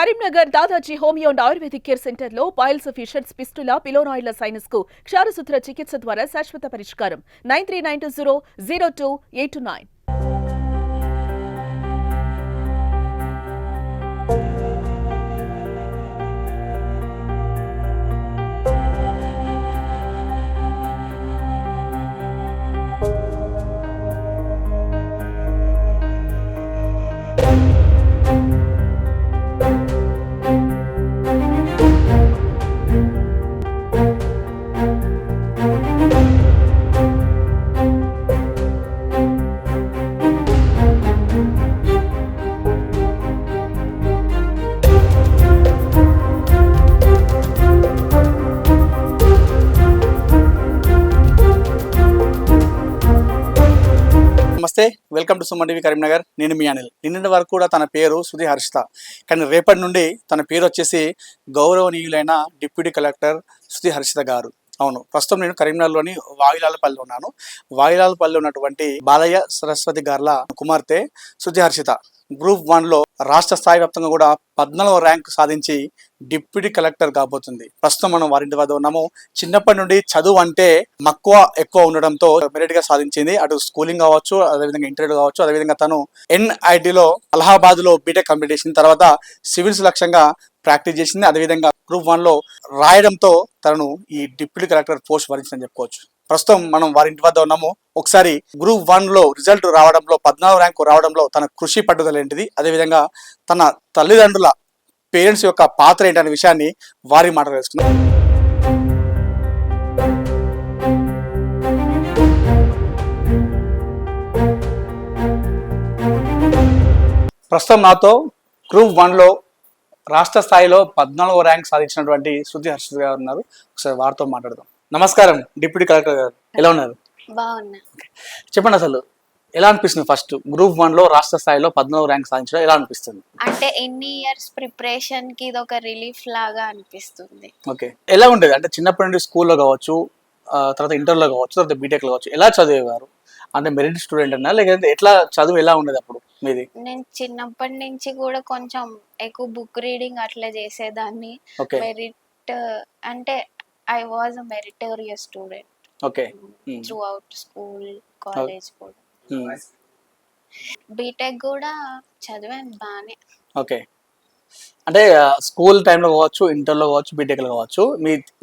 Karimnagar Dadaji homeo and Ayurvedic care centre లో piles, fissures, fistula, పిలోనాయిడ్ల sinus కు క్షారసూత్ర చికిత్స ద్వారా శాశ్వత పరిష్కారం. 9392002829. నమస్తే, welcome to Suman TV Karimnagar. నేను మీ అనిల్. నిన్నటి వరకు కూడా తన పేరు సుధీ హర్షిత, కానీ రేపటి నుండి తన పేరు వచ్చేసి గౌరవనీయులైన డిప్యూటీ కలెక్టర్ సుధీ హర్షిత గారు. అవును, ప్రస్తుతం నేను కరీంనగర్లోని వాయిలాలపల్లిలో ఉన్నాను. వాయిలాలపల్లి ఉన్నటువంటి బాలయ్య సరస్వతి గార్ల కుమార్తె సుధీ హర్షిత గ్రూప్ 1లో రాష్ట్ర స్థాయి వ్యాప్తంగా కూడా 14వ ర్యాంక్ సాధించి డిప్యూటీ కలెక్టర్ కాబోతుంది. ప్రస్తుతం మనం వారింటి వద్ద ఉన్నాము. చిన్నప్పటి నుండి చదువు అంటే మక్కువ ఎక్కువ ఉండడంతో మెరిట్ గా సాధించింది. అటు స్కూలింగ్ కావచ్చు, అదేవిధంగా ఇంటర్వ్యూ కావచ్చు. అదేవిధంగా తను NITలో అలహాబాద్ లో బీటెక్ కంప్లీట్ చేసిన తర్వాత సివిల్స్ లక్ష్యంగా ప్రాక్టీస్ చేసింది. అదేవిధంగా గ్రూప్ 1లో రాయడంతో తనను ఈ డిప్యూటీ కలెక్టర్ పోస్ట్ వరించిందని చెప్పుకోవచ్చు. ప్రస్తుతం మనం వారింటి వద్ద ఉన్నాము. ఒకసారి గ్రూప్ 1లో రిజల్ట్ రావడంలో 14వ ర్యాంకు రావడంలో తన కృషి పట్టుదల ఏంటిది, అదేవిధంగా తన తల్లిదండ్రుల పేరెంట్స్ యొక్క పాత్ర ఏంటనే విషయాన్ని వారి మాట తెలుసుకుందాం. ప్రస్తుతం నాతో గ్రూప్ 1లో రాష్ట్ర స్థాయిలో 14వ ర్యాంక్ సాధించినటువంటి సుధీ హర్షిత గారు ఉన్నారు. ఒకసారి వారితో మాట్లాడదాం. నమస్కారం డిప్యూటీ కలెక్టర్ గారు, ఎలా ఉన్నారు? బాగున్నా. చెప్పండి, అసలు ఎలా అనిపిస్తుంది? ఫస్ట్ గ్రూప్ 1లో రాష్ట్ర స్థాయిలో 14వ ర్యాంక్ సాధించడం ఎలా అనిపిస్తుంది? అంటే ఎన్ని ఇయర్స్ ప్రిపరేషన్ కి ఇది ఒక రిలీఫ్ లాగా అనిపిస్తుంది. ఓకే, ఎలా ఉండేది? అంటే చిన్నప్పటి నుండి స్కూల్లో కావచ్చు, తర్వాత ఇంటర్లో కావచ్చు, తర్వాత బీటెక్ లో కావచ్చు, ఎలా చదివేవారు? అంటే మెరిట్ స్టూడెంట్ అన్నా, లేకపోతే ఎట్లా చదువు ఎలా ఉండేది అప్పుడు మీది? నేను చిన్నప్పటి నుంచి కూడా కొంచెం ఎక్కువ బుక్ రీడింగ్ అట్లా చేసేదాన్ని. మెరిట్ అంటే I was a meritorious student. Okay, through out school, college కూడా. బీటెక్ కూడా చదివాను బానే. ఓకే, అంటే స్కూల్ టైంలో కావచ్చు, ఇంటర్లో కావచ్చు, బీటెక్లో కావచ్చు,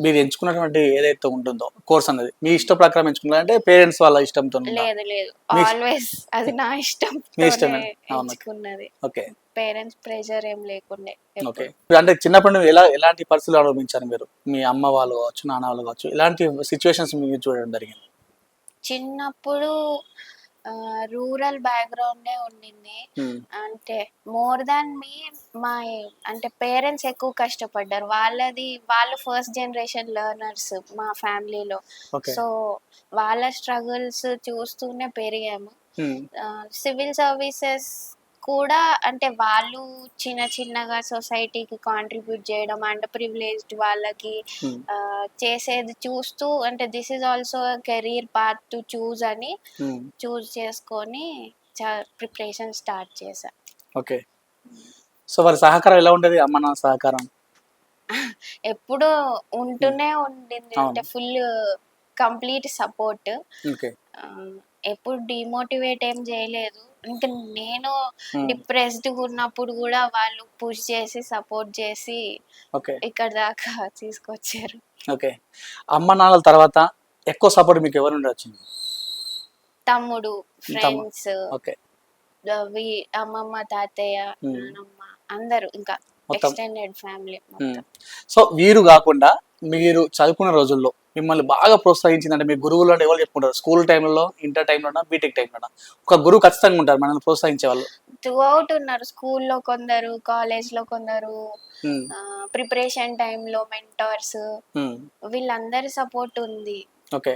మీరు ఎంచుకున్నటువంటి ఏదైతే ఉంటుందో కోర్స్ అనేది మీ ఇష్ట ప్రకారం ఎంచుకున్నారంటే పేరెంట్స్ వాళ్ళ ఇష్టంతో? లేదు లేదు, ఆల్వేస్ అది నా ఇష్టం. ఎంచుకున్నది. ఓకే, పేరెంట్స్ ప్రెషర్ ఏం లేకుండే. ఓకే, అంటే చిన్నప్పటి నుండి ఎలాంటి పరిస్థితులు అనుభవించారు మీరు? మీ అమ్మ వాళ్ళు కావచ్చు, నాన్న వాళ్ళు కావచ్చు, ఇలాంటి సిచ్యువేషన్స్ మీరు చూడడం జరిగింది? చిన్నప్పుడు రూరల్ బ్యాక్గ్రౌండే ఉండింది. అంటే మోర్ దాన్ మీ మా అంటే పేరెంట్స్ ఎక్కువ కష్టపడ్డారు. వాళ్ళు ఫస్ట్ జనరేషన్ లెర్నర్స్ మా ఫ్యామిలీలో. సో వాళ్ళ స్ట్రగుల్స్ చూస్తూనే పెరిగాము. సివిల్ సర్వీసెస్ కూడా అంటే వాళ్ళు చిన్న చిన్నగా సొసైటీకి కాంట్రిబ్యూట్ చేయడం, అండ్ ప్రివిలేజ్డ్ వాళ్ళకి చేసేది చూస్తూ, అంటే this is also career path to choose అని చూజ్ చేసుకొని ప్రిపరేషన్ స్టార్ట్ చేశా. ఓకే, సో వారి సహకారం ఎలా ఉండేది? అమ్మ నాన్న సహకారం ఎప్పుడు ఉంటూనే ఉండింది. అంటే ఫుల్ కంప్లీట్ సపోర్ట్. ఎప్పుడు డిమోటివేట్ ఏం చేయలేదు. ఇంకా నేను డిప్రెస్డ్ ఉన్నప్పుడు కూడా వాళ్ళు పుష్ చేసి సపోర్ట్ చేసి ఇక్కడ దాకా తీసుకొచ్చారు. ఓకే, అమ్మ నాన్నల తర్వాత ఎక్కువ సపోర్ట్ మీకు ఎవరు నుండి వచ్చింది? తమ్ముడు, ఫ్రెండ్స్, అమ్మమ్మ, తాతయ్య, నాన్నమ్మ, అందరూ, ఇంకా ఎక్స్టెండెడ్ ఫ్యామిలీ. సో వీరు కాకుండా మీరు చదువుకున్న రోజుల్లో మిమ్మల్ని బాగా ప్రోత్సహించిందంటే మీ గురువులు అంటే ఎవరు చెప్పుకుంటారు? స్కూల్ టైంలో, ఇంటర్ టైంలోనా, బీటెక్ టైంలోనా? ఒక గురువు ఖచ్చితంగా ఉంటారు మనల్ని ప్రోత్సహించే వాళ్ళు. త్రూ అవుట్ ఉన్నారు. స్కూల్లో కొందరు, కాలేజ్ లో కొందరు, ప్రిపరేషన్ టైంలో మెంటర్స్, వీళ్ళందరి సపోర్ట్ ఉంది. ఓకే,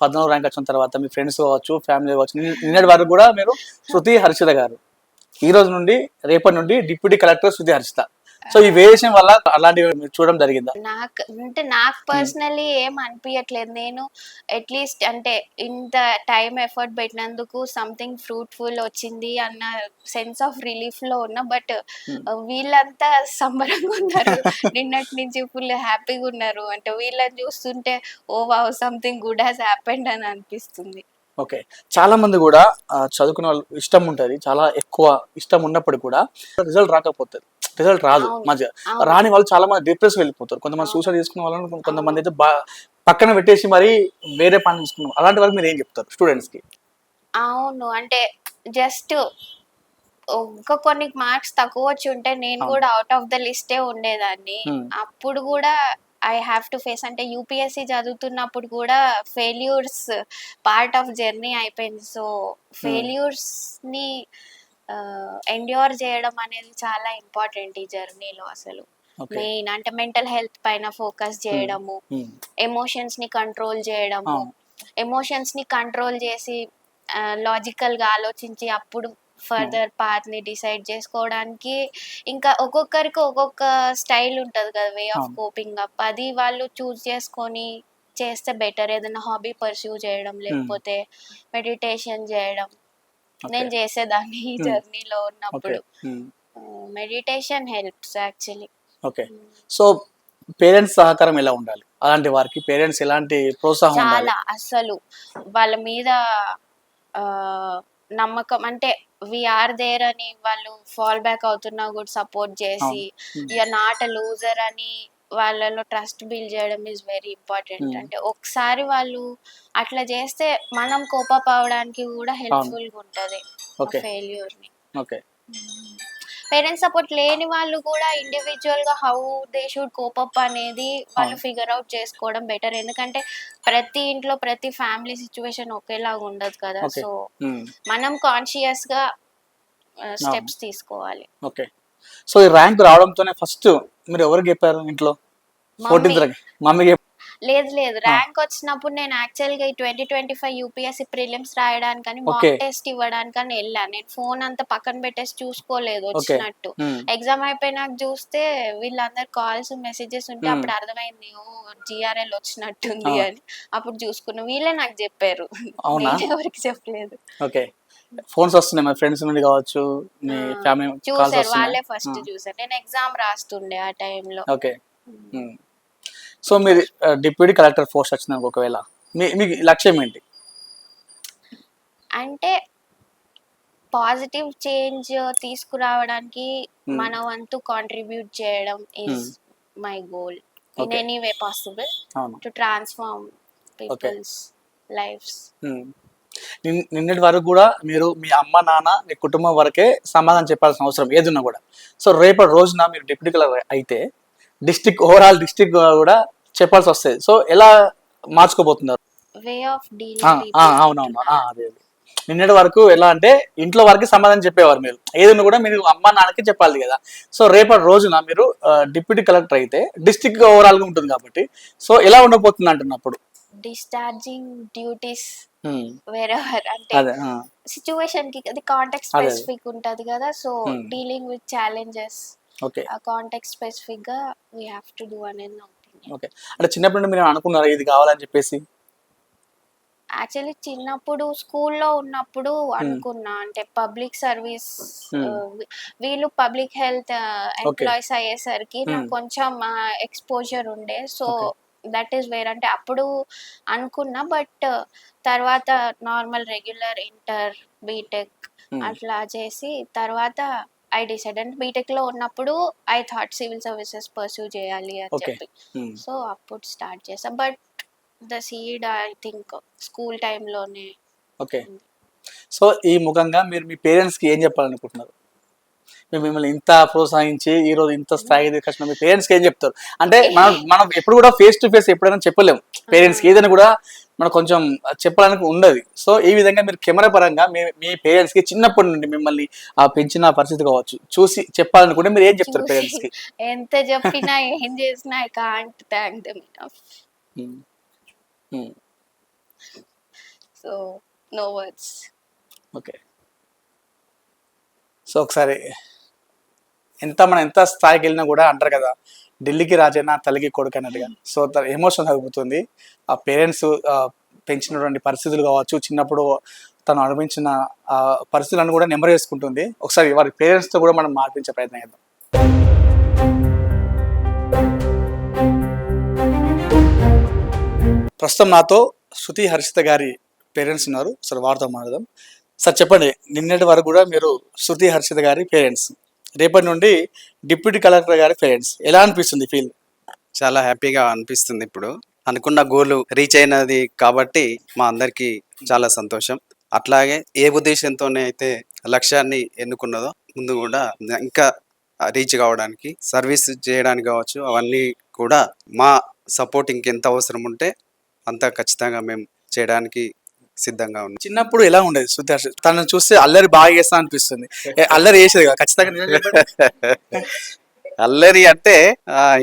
14వ ర్యాంక్ వచ్చిన తర్వాత మీ ఫ్రెండ్స్ కావచ్చు, ఫ్యామిలీ కావచ్చు, నిన్నటి వరకు కూడా మీరు సుధీ హర్షిత గారు, ఈ రోజు నుండి రేపటి నుండి deputy collector Sudhi Harshitha. So ఈ వేరియేషన్ వల్ల అలాంటివి మీరు చూడడం జరిగిందా? నాకు పర్సనలీ ఏం అనిపించట్లేదు. నేను అట్లీస్ట్ అంటే ఇంత టైం ఎఫర్ట్ పెట్టినందుకు సంథింగ్ ఫ్రూట్ఫుల్ వచ్చింది అన్న సెన్స్ ఆఫ్ రిలీఫ్ లో ఉన్నా. బట్ వీళ్ళంతా సంబరంగా ఉన్నారు, నిన్నటి నుంచి ఫుల్ హ్యాపీగా ఉన్నారు. అంటే వీళ్ళని చూస్తుంటే oh wow something good has happened అని అనిపిస్తుంది. ఓకే. చాలా మంది కూడా చదువుకునే వాళ్ళు ఇష్టం ఉంటది. చాలా ఎక్కువ ఇష్టం ఉన్నప్పటికి కూడా రిజల్ట్ రాకపోతది. రిజల్ట్ రాదు. అవును, అవును, రాని వాళ్ళు చాలా మంది డిప్రెస్‌కి వెళ్ళిపోతారు. కొంతమంది అవును, సూసైడ్ చేసుకునే వాళ్ళని కొంతమంది అవును, అయితే పక్కన పెట్టేసి మరి వేరే పని చేసుకున్నారు. అలాంటి వాళ్ళకి మీరు ఏం చెప్తారు స్టూడెంట్స్‌కి? అవును. అంటే జస్ట్ ఇంకా కొన్ని మార్క్స్ తక్కువ వచ్చి ఉంటే నేను అవును. కూడా అవుట్ ఆఫ్ ద లిస్టే ఉండేదాన్ని. హ్మ్. అప్పుడు కూడా ఐ హావ్ టు ఫేస్, అంటే యూపీఎస్సీ చదువుతున్నప్పుడు కూడా ఫెయిల్యూర్స్ పార్ట్ ఆఫ్ జర్నీ అయిపోయింది. సో ఫెయిల్యూర్స్ని ఎండ్యూర్ చేయడం అనేది చాలా ఇంపార్టెంట్ ఈ జర్నీలో. అసలు ఓకే. మెయిన్ అంటే మెంటల్ హెల్త్ పైన ఫోకస్ హ్మ్. చేయడము, హ్మ్. ఎమోషన్స్ని కంట్రోల్ చేయడము, అవును. ఎమోషన్స్ని కంట్రోల్ చేసి లాజికల్గా ఆలోచించి అప్పుడు అవును. ఫర్దర్ పాత్ని డిసైడ్ చేసుకోవడానికి. ఇంకా ఒక్కొక్కరికి ఒక్కొక్క స్టైల్ ఉంటుంది కదా, వే ఆఫ్ అవును. Coping up. అది వాళ్ళు చూస్ చేసుకొని చేస్తే బెటర్. ఏదైనా హాబీ పర్స్యూ చేయడం, హ్మ్. లేకపోతే మెడిటేషన్ చేయడం. ఓకే. నేను చేసేదాన్ని ఈ హ్మ్. జర్నీలో ఓకే. ఉన్నప్పుడు. హ్మ్. Meditation helps actually. Okay. So parents సహకారం ఎలా ఉండాలి? అలాంటి వారికి పేరెంట్స్ ఎలాంటి ప్రోత్సాహం ఉండాలి? చాలా అస్సలు వాళ్ళ మీద నమ్మకం, అంటే ఆర్ దేర్ అని వాళ్ళు ఫాల్ బ్యాక్ అవుతున్నా కూడా సపోర్ట్ చేసి, అవును. హ్మ్. యూఆర్ నాట్ అ లూజర్ అని వాళ్ళలో ట్రస్ట్ బిల్డ్ చేయడం ఈజ్ వెరీ ఇంపార్టెంట్. హ్మ్. అంటే ఒకసారి వాళ్ళు అట్లా చేస్తే మనం కోపప్ అవ్వడానికి కూడా అవును. హెల్ప్ఫుల్గా ఉంటుంది ఓకే. ఫెయిల్యూర్ని. ఓకే. పేరెంట్స్ సపోర్ట్ లేని వాళ్ళు కూడా ఇండివిజువల్ గా హౌ దే షుడ్ కోపప్ అనేది వాళ్ళు అవును. ఫిగర్ అవుట్ చేసుకోవడం బెటర్. ఎందుకంటే ప్రతి ఇంట్లో ప్రతి ఫ్యామిలీ సిచ్యువేషన్ ఒకేలాగా ఉండదు కదా. ఓకే. సో హ్మ్. మనం కాన్షియస్ గా అవును. స్టెప్స్ తీసుకోవాలి. ఓకే. సో ఈ ర్యాంక్ రావడంతోనే ఫస్ట్ మీరు ఎవరికి చెప్పారు ఇంట్లో? మమ్మీ 14థ్ ర్యాంక్ మమ్మీకి లేదు లేదు, ఆ! ర్యాంక్ వచ్చినప్పుడు నేను యాక్చువల్గా ఈ 2025 యూపీఎస్సీ ప్రిలిమ్స్ రాయడానికని ఓకే. మాక్ టెస్ట్ ఇవ్వడానికని వెళ్ళాను. నేను ఫోన్ అంతా పక్కన పెట్టేసి చూసుకోలేదు ఓకే. వచ్చినట్టు. హ్మ్. ఎగ్జామ్ అయిపోయినాక చూస్తే వీళ్ళందరు కాల్స్ మెసేజెస్ ఉంటే హ్మ్. అప్పుడు అర్థమైంది, ఓ జిఆర్ఎల్ వచ్చినట్టుంది ఆ! అని. అప్పుడు చూసుకున్నా, వీళ్ళే నాకు చెప్పారు. అవునా? నేను ఎవరికి చెప్పలేదు. ఓకే. ఫోన్స్ వస్తున్నాయి మరి ఫ్రెండ్స్ నుండి కావచ్చు, ఆ, మీ ఫ్యామిలీ కాల్స్ చూసారు, వస్తున్నాయా? వాళ్ళే ఆ! ఫస్ట్ చూసారు. నేను ఎగ్జామ్ రాస్తుండే ఆ టైంలో. ఓకే. హ్మ్. సో మీరు డిప్యూటీ కలెక్టర్ పోస్ట్ వచ్చిందనుకో ఒకవేళ మీ లక్ష్యం ఏంటి? అంటే పాజిటివ్ చేంజ్ తీసుకురావడానికి హ్మ్. మన వంతు కాంట్రిబ్యూట్ చేయడం is hmm. My goal in okay. Any way possible అవును. To transform okay. People's lifes. Hmm. నిన్నటి వరకు కూడా మీరు మీ అమ్మ, నాన్న, మీ కుటుంబం వరకే సమాధానం చెప్పాల్సిన అవసరం ఏదున్నా కూడా. సో రేపటి రోజున మీరు డిప్యూటీ కలెక్టర్ అయితే ఓవరాల్ డిస్ట్రిక్ట్ కూడా చెప్పాల్సొస్తది. సో ఎలా మార్చుకోబోతున్నారు? వే ఆఫ్ ఆ! డీలింగ్ ఆ! పీపుల్ అవునవును. అంటున్నారా? అదే. నిన్నటి వరకు ఎలా అంటే ఇంట్లో వరకే సమాధానం చెప్పేవారు మీరు. ఏదున్నా కూడా మీరు అమ్మ, నాన్నకి చెప్పాలి కదా! సో రేపటి రోజున మీరు డిప్యూటీ కలెక్టర్ అయితే డిస్ట్రిక్ట్ ఓవరాల్‌గా ఉంటుంది కాబట్టి సో ఎలా ఉండబోతుంది అంటున్నప్పుడు? డిశ్చార్జింగ్ డ్యూటీస్ హ్మ్. వేరెవర్, అంటే అదే. ఆ! సిచ్యువేషన్ కి అది కాంటెక్స్ట్ అదే. అదే. స్పెసిఫిక్ ఉంటది కదా. సో హ్మ్. Dealing with challenges okay. ఆ కాంటెక్స్ట్ స్పెసిఫిక్ గా వీ హ్యావ్ టు డూ అనేది నా ఒపీనియన్. ఓకే. అంటే చిన్నప్పటి నుండి మీరు అనుకున్నారా ఇది కావాలని చెప్పేసి? యాక్చువల్లీ చిన్నప్పుడు స్కూల్లో ఉన్నప్పుడు హ్మ్. అనుకున్నా, అంటే పబ్లిక్ సర్వీస్, హ్మ్. వీళ్ళు పబ్లిక్ హెల్త్ ఓకే. ఎంప్లాయీస్ అయ్యేసరికి హ్మ్. నాకు కొంచెం ఎక్స్పోజర్ ఉండే. So okay. That is where, అంటే అప్పుడు అనుకున్నా. బట్ తర్వాత నార్మల్ రెగ్యులర్ ఇంటర్ బీటెక్ హ్మ్. అట్లా చేసి తర్వాత ఐ డిసైడ్, అంటే బీటెక్లో ఉన్నప్పుడు I thought civil services pursue చేయాలి అని ఓకే. చెప్పి. హ్మ్. సో అప్పుడు స్టార్ట్ చేసా. But the seed I think school టైంలోనే ఓకే. ఉంది. సో ఈ ముఖంగా మీరు మీ పేరెంట్స్‌కి ఏం చెప్పాలనుకుంటున్నారు? మిమ్మల్ని ఇంత ప్రోత్సహించి ఈరోజు ఇంత స్థాయికి తీసుకొచ్చిన మీ పేరెంట్స్‌కి ఏం చెప్తారు? అంటే మనం మనం ఎప్పుడు కూడా ఫేస్ టు ఫేస్ ఎప్పుడైనా చెప్పలేము. పేరెంట్స్‌కి ఏదైనా కూడా మనకు కొంచెం చెప్పడానికి ఉండదు. సో ఈ విధంగా మీరు కెమెరా పరంగా మీ పేరెంట్స్‌కి చిన్నప్పటి నుండి మిమ్మల్ని పెంచిన పరిస్థితి కావచ్చు, చూసి చెప్పాలనుకుంటే మీరు ఏం చెప్తారు చూసి పేరెంట్స్‌కి? ఎంత చెప్పినా ఏం చేసినా I can't thank them enough. Hmm. Hmm. So no words. Okay. So ఒకసారి మనం ఎంత స్థాయికి వెళ్ళినా కూడా అంటారు కదా, ఢిల్లీకి రాజైనా తల్లికి కొడుకు అన్నట్టుగా. సో తన ఎమోషన్ తగ్గుతుంది. ఆ పేరెంట్స్ పెంచినటువంటి పరిస్థితులు కావచ్చు, చిన్నప్పుడు తను అనుభవించిన ఆ పరిస్థితులను కూడా నెంబర్ చేసుకుంటుంది. ఒకసారి వారి పేరెంట్స్తో కూడా మనం మాట్లాడించే ప్రయత్నం చేద్దాం. ప్రస్తుతం నాతో శృతి హర్షిత గారి పేరెంట్స్ ఉన్నారు. సార్ వారితో మాట్లాడదాం. సార్ చెప్పండి, నిన్నటి వరకు కూడా మీరు శృతి హర్షిత గారి పేరెంట్స్, రేపటి నుండి డిప్యూటీ కలెక్టర్ గారి పేరెంట్స్, ఎలా అనిపిస్తుంది ఫీల్? చాలా హ్యాపీగా అనిపిస్తుంది. ఇప్పుడు అనుకున్న గోల్ రీచ్ అయినది కాబట్టి మా అందరికి చాలా సంతోషం. అట్లాగే ఏ ఉద్దేశంతోనే అయితే లక్ష్యాన్ని ఎన్నుకున్నదో ముందు కూడా ఇంకా రీచ్ కావడానికి, సర్వీస్ చేయడానికి కావచ్చు, అవన్నీ కూడా మా సపోర్ట్ ఇంకెంత అవసరం ఉంటే అంత ఖచ్చితంగా మేము చేయడానికి సిద్ధంగా ఉన్నాం. చిన్నప్పుడు ఎలా ఉండేది శృతి హర్షిత? తనను చూస్తే అల్లరి బాగా చేస్తా అనిపిస్తుంది. అల్లరి చేసేది కదా ఖచ్చితంగా, నిజం చెప్పండి. అల్లరి అంటే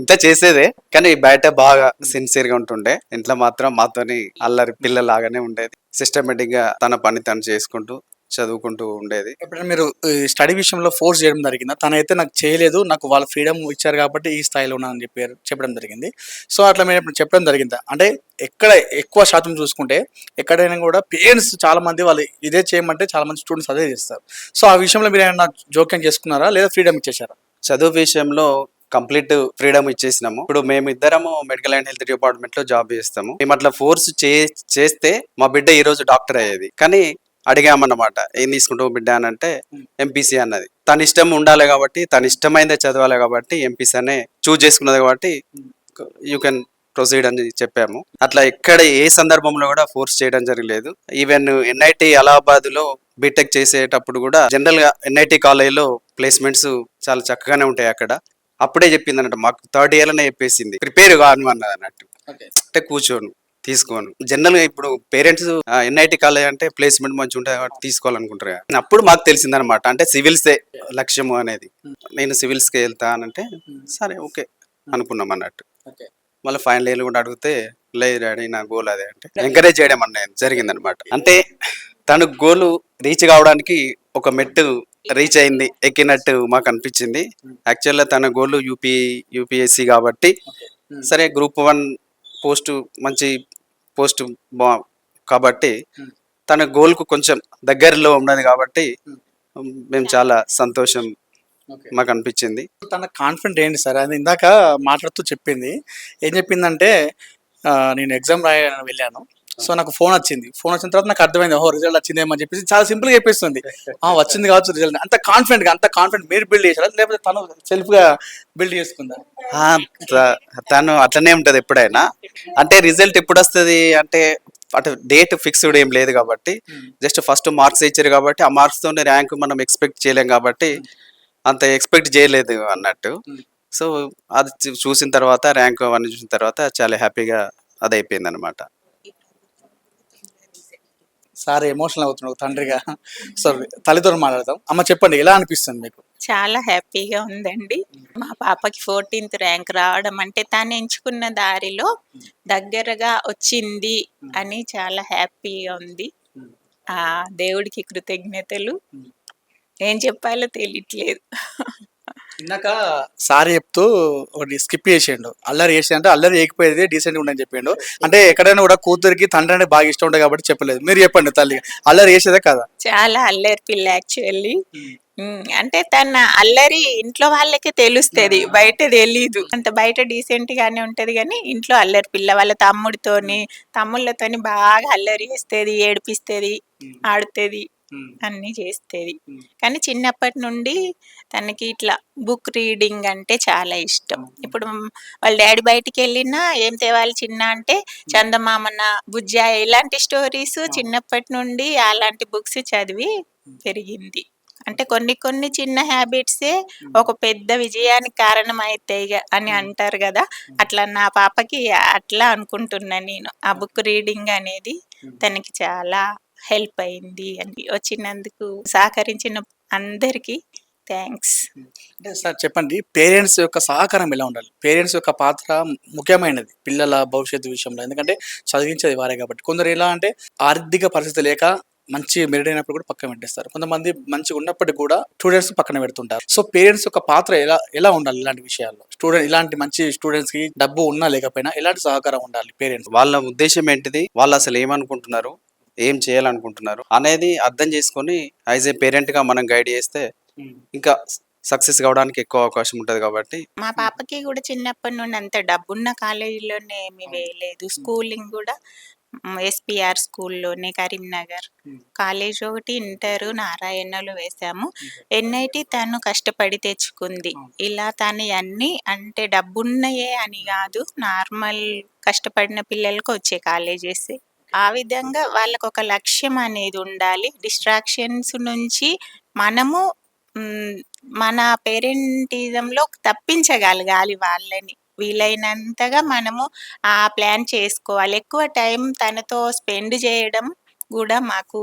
ఇంట్లో చేసేదే, కానీ బయట బాగా సిన్సియర్ గా ఉంటుండే. ఇంట్లో మాత్రం మాతోని అల్లరి పిల్లలాగానే ఉండేది. సిస్టమేటిక్ గా తన పని తను చేసుకుంటూ చదువుకుంటూ ఉండేది. ఎప్పుడైనా మీరు స్టడీ విషయంలో ఫోర్స్ చేయడం జరిగిందా? తనైతే నాకు చేయలేదు, నాకు వాళ్ళ ఫ్రీడమ్ ఇచ్చారు కాబట్టి ఈ స్థాయిలో ఉన్నానని చెప్పడం జరిగింది. సో అట్లా మీరు ఎప్పుడు చెప్పడం జరిగిందా? అంటే ఎక్కడ ఎక్కువ శాతం చూసుకుంటే ఎక్కడైనా కూడా పేరెంట్స్ చాలా మంది వాళ్ళు ఇదే చేయమంటే చాలా మంది స్టూడెంట్స్ అదే చేస్తారు. సో ఆ విషయంలో మీరు ఏమైనా జోక్యం చేసుకున్నారా, లేదా ఫ్రీడమ్ ఇచ్చేసారా? చదువు విషయంలో కంప్లీట్ ఫ్రీడమ్ ఇచ్చేసినాము. ఇప్పుడు మేము ఇద్దరము మెడికల్ అండ్ హెల్త్ డిపార్ట్మెంట్ లో జాబ్ చేస్తాము. మేము అట్లా ఫోర్స్ చేస్తే మా బిడ్డ ఈ రోజు డాక్టర్ అయ్యేది. కానీ అడిగామన్నమాట, ఏం తీసుకుంటావు బిడ్డ అని అంటే ఎంపీసీ అన్నది. తన ఇష్టం ఉండాలి కాబట్టి, తన ఇష్టమైందే చదవాలి కాబట్టి ఎంపీసీ అనే చూజ్ చేసుకున్నది కాబట్టి యూ కెన్ ప్రొసీడ్ అని చెప్పాము. అట్లా ఎక్కడ ఏ సందర్భంలో కూడా ఫోర్స్ చేయడం జరగలేదు. ఈవెన్ ఎన్ఐటి అలహాబాద్ లో బీటెక్ చేసేటప్పుడు కూడా జనరల్ గా ఎన్ఐటి కాలేజీలో ప్లేస్మెంట్స్ చాలా చక్కగానే ఉంటాయి అక్కడ. అప్పుడే చెప్పింది అన్నట్టు, మాకు థర్డ్ ఇయర్ లోనే చెప్పేసింది, ప్రిపేర్ కాను అన్నది అన్నట్టు. అంటే కూర్చోను, తీసుకోను. జనరల్ గా ఇప్పుడు పేరెంట్స్ ఎన్ఐటి కాలేజ్ అంటే ప్లేస్మెంట్ మంచి ఉంటాయి కాబట్టి తీసుకోవాలనుకుంటారు కదా. అప్పుడు మాకు తెలిసిందనమాట, అంటే సివిల్సే లక్ష్యము అనేది. నేను సివిల్స్కి వెళ్తా అనంటే సరే ఓకే అనుకున్నాం అన్నట్టు. మళ్ళీ ఫైనల్ ఇయర్ కూడా అడిగితే లేదు డాడీ నా గోల్ అదే అంటే ఎంకరేజ్ చేయడం అనేది జరిగిందనమాట. అంటే తను గోల్ రీచ్ కావడానికి ఒక మెట్టు రీచ్ అయింది, ఎక్కినట్టు మాకు అనిపించింది. యాక్చువల్గా తన గోల్ యూపీఎస్సీ కాబట్టి సరే గ్రూప్ 1 పోస్ట్ మంచి పోస్ట్ కాబట్టి తన గోల్కు కొంచెం దగ్గరలో ఉన్నది కాబట్టి మేము చాలా సంతోషం మాకు అనిపించింది. తన కాన్ఫిడెంట్ ఏంటి సార్? అది ఇందాక మాట్లాడుతూ చెప్పింది. ఏం చెప్పిందంటే నేను ఎగ్జామ్ రాయడానికి వెళ్ళాను, సో నాకు ఫోన్ వచ్చింది. ఫోన్ వచ్చిన తర్వాత నాకు అర్థమైంది, ఓహో రిజల్ట్ వచ్చిందేమో అని చెప్పేసి చాలా సింపుల్గా చెప్పేస్తుంది. వచ్చింది కావచ్చు రిజల్ట్. అంత కాన్ఫిడెంట్ మీరు బిల్డ్ చేశారా, లేకపోతే తను సెల్ఫ్గా బిల్డ్ చేసుకుందా? తను అట్లనే ఉంటది ఎప్పుడైనా. అంటే రిజల్ట్ ఎప్పుడు వస్తుంది అంటే అటు డేట్ ఫిక్స్డ్ ఏం లేదు కాబట్టి, జస్ట్ ఫస్ట్ మార్క్స్ ఇచ్చారు కాబట్టి ఆ మార్క్స్ తోనే ర్యాంక్ మనం ఎక్స్పెక్ట్ చేయలేం కాబట్టి అంత ఎక్స్పెక్ట్ చేయలేదు అన్నట్టు. సో అది చూసిన తర్వాత ర్యాంక్ అవన్నీ చూసిన తర్వాత చాలా హ్యాపీగా అది అయిపోయింది అనమాట. సార్ ఎమోషనల్ అవుతున్నాడు తండ్రిగా. సో తల్లితో మాట్లాడతాం. అమ్మ చెప్పండి, ఎలా అనిపిస్తుంది మీకు? చాలా హ్యాపీగా ఉందండి. మా పాపకి 14th ర్యాంక్ రావడం అంటే తను ఎంచుకున్న దారిలో దగ్గరగా వచ్చింది అని చాలా హ్యాపీగా ఉంది. ఆ దేవుడికి కృతజ్ఞతలు. ఏం చెప్పాలో తెలియట్లేదు. ఇందాక సార్ చెప్తూ ఒకటి స్కిప్ చేసిండు, అల్లరి చేసి అంటే అల్లరి చేయకపోయేది డీసెంట్గా ఉండని చెప్పిండు. అంటే ఎక్కడైనా కూడా కూతురికి తండ్రి అంటే బాగా ఇష్టం ఉంటుంది కాబట్టి చెప్పలేదు. మీరు చెప్పండి, తల్లి అల్లరి చేసేదే కదా? చాలా అల్లరి పిల్ల యాక్చువల్లీ. అంటే తన అల్లరి ఇంట్లో వాళ్ళకే తెలుస్తుంది, బయట తెలీదు. అంత బయట డీసెంట్ గానే ఉంటది కానీ ఇంట్లో అల్లరి పిల్ల. వాళ్ళ తమ్ముళ్ళతోని బాగా అల్లరి చేస్తుంది, ఏడిపిస్తుంది, ఆడుతుంది, అన్ని చేస్తుంది. కానీ చిన్నప్పటి నుండి తనకి ఇట్లా బుక్ రీడింగ్ అంటే చాలా ఇష్టం. ఇప్పుడు వాళ్ళ డాడీ బయటికి వెళ్ళినా ఏం తేవాలి చిన్న అంటే చందమామన, బుజ్జాయ ఇలాంటి స్టోరీస్ చిన్నప్పటి నుండి అలాంటి బుక్స్ చదివి పెరిగింది. అంటే కొన్ని చిన్న హ్యాబిట్సే ఒక పెద్ద విజయానికి కారణం అవుతాయి అని అంటారు కదా, అట్లా నా పాపకి అట్లా అనుకుంటున్నా నేను. ఆ బుక్ రీడింగ్ అనేది తనకి చాలా హెల్ప్ అయింది అని. వచ్చినందుకు సహకరించిన అందరికీ థ్యాంక్స్. అంటే సార్ చెప్పండి, పేరెంట్స్ యొక్క సహకారం ఎలా ఉండాలి? పేరెంట్స్ యొక్క పాత్ర ముఖ్యమైనది పిల్లల భవిష్యత్తు విషయంలో, ఎందుకంటే చదివించేది వారే కాబట్టి. కొందరు ఎలా అంటే ఆర్థిక పరిస్థితి లేక మంచి మెరిట్ అయినప్పుడు కూడా పక్కన పెట్టేస్తారు. కొంతమంది మంచిగా ఉన్నప్పటికీ కూడా స్టూడెంట్స్ పక్కన పెడుతుంటారు. సో పేరెంట్స్ యొక్క పాత్ర ఎలా ఎలా ఉండాలి ఇలాంటి విషయాల్లో? ఇలాంటి మంచి స్టూడెంట్స్ కి డబ్బు ఉన్నా లేకపోయినా ఎలాంటి సహకారం ఉండాలి పేరెంట్స్? వాళ్ళ ఉద్దేశం ఏంటిది, వాళ్ళు అసలు ఏమనుకుంటున్నారు, ఏం చేయాలనుకుంటున్నారు అనేది అర్థం చేసుకొని యాజ్ ఏ పేరెంట్ గా మనం గైడ్ చేస్తే ఇంకా సక్సెస్ కావడానికి ఎక్కువ అవకాశం ఉంటది. కాబట్టి మా పాపకి కూడా చిన్నప్పటి నుండి అంత డబ్బున్న కాలేజీలోనే ఏమి వేయలేదు. స్కూలింగ్ కూడా ఎస్పీఆర్ స్కూల్లోనే కరీంనగర్, కాలేజ్ ఒకటి ఇంటర్ నారాయణలో వేసాము. ఎన్ఐటి తను కష్టపడి తెచ్చుకుంది. ఇలా తను అన్ని అంటే డబ్బున్నయే అని కాదు, నార్మల్ కష్టపడిన పిల్లలకు వచ్చే కాలేజెస్. ఆ విధంగా వాళ్ళకు ఒక లక్ష్యం అనేది ఉండాలి. డిస్ట్రాక్షన్స్ నుంచి మనము మన పేరెంటిజంలో తప్పించగలగాలి వాళ్ళని. వీలైనంతగా మనము ఆ ప్లాన్ చేసుకోవాలి. ఎక్కువ టైం తనతో స్పెండ్ చేయడం కూడా మాకు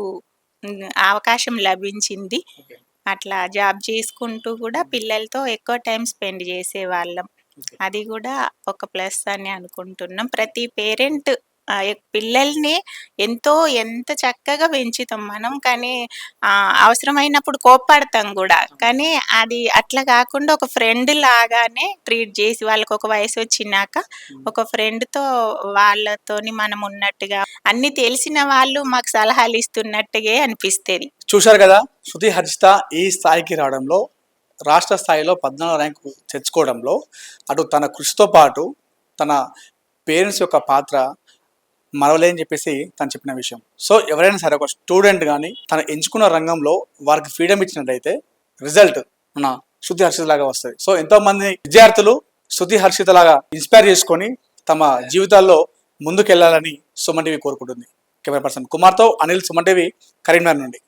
అవకాశం లభించింది. అట్లా జాబ్ చేసుకుంటూ కూడా పిల్లలతో ఎక్కువ టైం స్పెండ్ చేసేవాళ్ళం. అది కూడా ఒక ప్లస్ అని అనుకుంటున్నాం. ప్రతి పేరెంట్ పిల్లల్ని ఎంత చక్కగా పెంచుతాం మనం, కానీ అవసరమైనప్పుడు కోప్పడతాం కూడా. కానీ అది అట్లా కాకుండా ఒక ఫ్రెండ్ లాగానే ట్రీట్ చేసి, వాళ్ళకి ఒక వయసు వచ్చినాక ఒక ఫ్రెండ్తో వాళ్ళతోని మనం ఉన్నట్టుగా, అన్ని తెలిసిన వాళ్ళు మాకు సలహాలు ఇస్తున్నట్టుగా అనిపిస్తుంది. చూశారు కదా, శృతి హర్షిత ఈ స్థాయికి రావడంలో, రాష్ట్ర స్థాయిలో 14వ ర్యాంకు తెచ్చుకోవడంలో అటు తన కృషితో పాటు తన పేరెంట్స్ యొక్క పాత్ర మరవలేని చెప్పేసి తను చెప్పిన విషయం. సో ఎవరైనా సరే ఒక స్టూడెంట్ కానీ తను ఎంచుకున్న రంగంలో వారికి ఫ్రీడమ్ ఇచ్చినట్టయితే రిజల్ట్ మన శృతి హర్షిత లాగా వస్తుంది. సో ఎంతోమంది విద్యార్థులు శృతి హర్షిత లాగా ఇన్స్పైర్ చేసుకొని తమ జీవితాల్లో ముందుకెళ్లాలని సుమన్ టీవీ కోరుకుంటుంది. కెమెరా పర్సన్ కుమార్తో అనిల్, సుమన్ టీవీ, కరీంనగర్ నుండి.